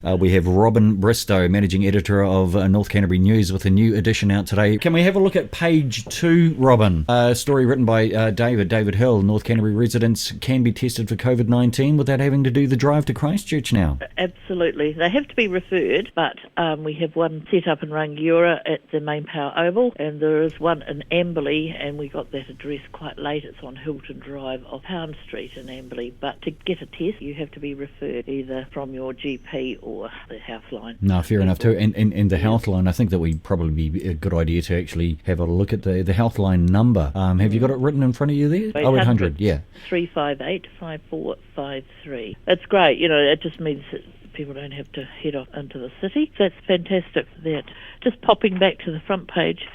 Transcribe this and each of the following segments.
We have Robyn Bristow, Managing Editor of North Canterbury News, with a new edition out today. Can we have a look at page 2, Robyn? A story written by David Hill. North Canterbury residents can be tested for COVID-19 without having to do the drive to Christchurch now. Absolutely. They have to be referred, but we have one set up in Rangiora at the Main Power Oval, and there is one in Amberley, and we got that address quite late. It's on Hilton Drive off Pound Street in Amberley. But to get a test, you have to be referred either from your GP or the Healthline. No, fair enough too. And the Healthline, I think that would probably be a good idea to actually have a look at the Healthline number. Have you got it written in front of you there? 0800, yeah. 358 5453. It's great. It just means that people don't have to head off into the city. So that's fantastic for that. Just popping back to the front page,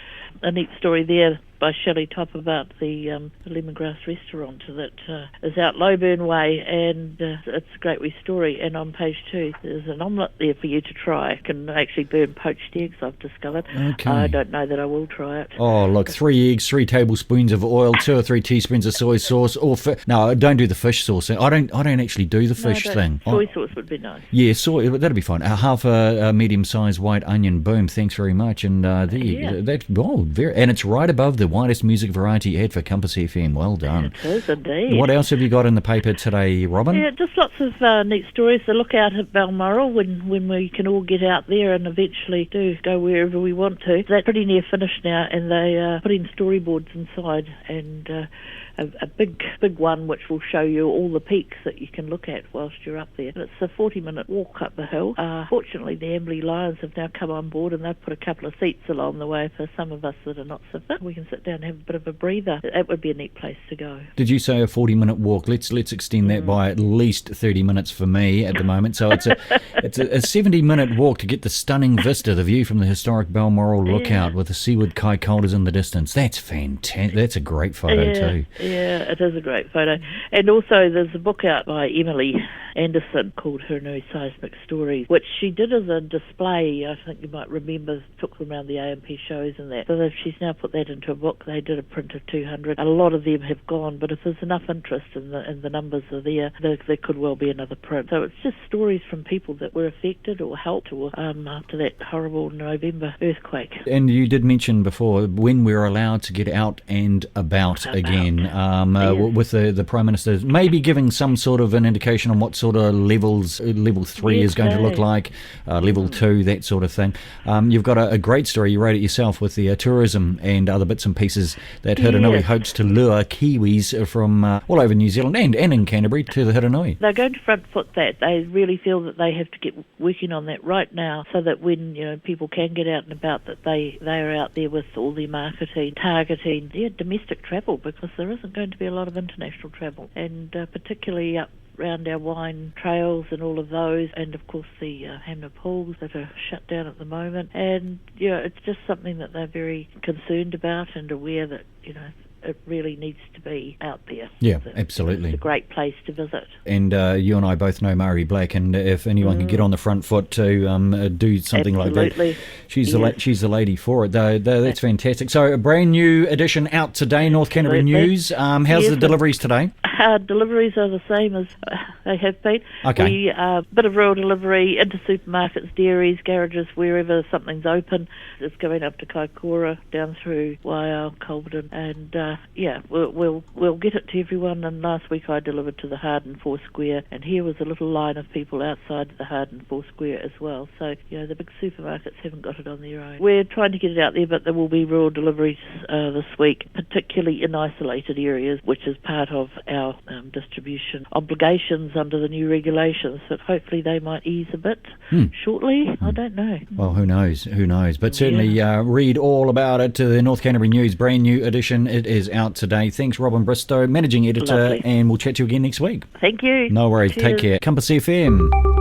a neat story there by Shelley Top about the lemongrass restaurant that is out Lowburn Way, and it's a great wee story. And on page 2 there's an omelette there for you to try. You can actually burn poached eggs, I've discovered. Okay. I don't know that I will try it. Oh, look, 3 eggs, 3 tablespoons of oil, 2 or 3 teaspoons of soy sauce, or no, don't do the fish sauce. I don't actually do the fish thing. Soy sauce would be nice. Yeah, soy, that'd be fine. Half a medium-sized white onion. Boom, thanks very much. And there you go. That's very, and it's right above the widest music variety ad for Compass FM. Well done. It is indeed. What else have you got in the paper today, Robyn? Yeah, just lots of neat stories to look out at Balmoral when we can all get out there and eventually do go wherever we want to. That's pretty near finished now, and they are putting storyboards inside, and a big one which will show you all the peaks that you can look at whilst you're up there. And it's a 40-minute walk up the hill. Fortunately, the Amberley Lions have now come on board, and they've put a couple of seats along the way for some of us that are not so fit. We can sit down and have a bit of a breather. That would be a neat place to go. Did you say a 40-minute walk? Let's extend that by at least 30 minutes for me at the moment. So it's a 70-minute walk to get the stunning vista, the view from the historic Balmoral lookout with the seaward kaikoldas in the distance. That's fantastic. That's a great photo too. Yeah, it is a great photo. And also there's a book out by Emily Anderson called Hurunui Seismic Stories, which she did as a display. I think you might remember, took them around the AMP shows and that. So she's now put that into a book. They did a print of 200. A lot of them have gone, but if there's enough interest and the numbers are there could well be another print. So it's just stories from people that were affected or helped after that horrible November earthquake. And you did mention before when we're allowed to get out and about again. With the Prime Minister maybe giving some sort of an indication on what sort of levels level 3 is going to look like, level 2, that sort of thing. You've got a great story, you wrote it yourself, with the tourism and other bits and pieces that Hurunui hopes to lure Kiwis from all over New Zealand and in Canterbury to the Hurunui. They're going to front foot that. They really feel that they have to get working on that right now, so that when people can get out and about, that they are out there with all their marketing, targeting domestic travel, because there isn't going to be a lot of international travel, and particularly up around our wine trails and all of those, and of course the Hammer pools that are shut down at the moment. And it's just something that they're very concerned about and aware that it really needs to be out there. Yeah, absolutely. It's a great place to visit. And you and I both know Mari Black, and if anyone can get on the front foot to do something like that, she's the lady for it. That's fantastic. So a brand new edition out today, North Canterbury News. How's the deliveries today? Deliveries are the same as they have been. Okay. We bit of rural delivery into supermarkets, dairies, garages, wherever something's open. It's going up to Kaikoura, down through Waiau, Culverden, and we'll get it to everyone. And last week I delivered to the Harden Foursquare, and here was a little line of people outside the Harden Foursquare as well. So the big supermarkets haven't got it on their own. We're trying to get it out there, but there will be rural deliveries this week, particularly in isolated areas, which is part of our distribution obligations under the new regulations. That hopefully they might ease a bit shortly. I don't know. Well, who knows? But certainly read all about it to the North Canterbury News brand new edition. It is out today. Thanks, Robyn Bristow, Managing Editor. Lovely. And we'll chat to you again next week. Thank you. No worries. Cheers. Take care. Compass FM.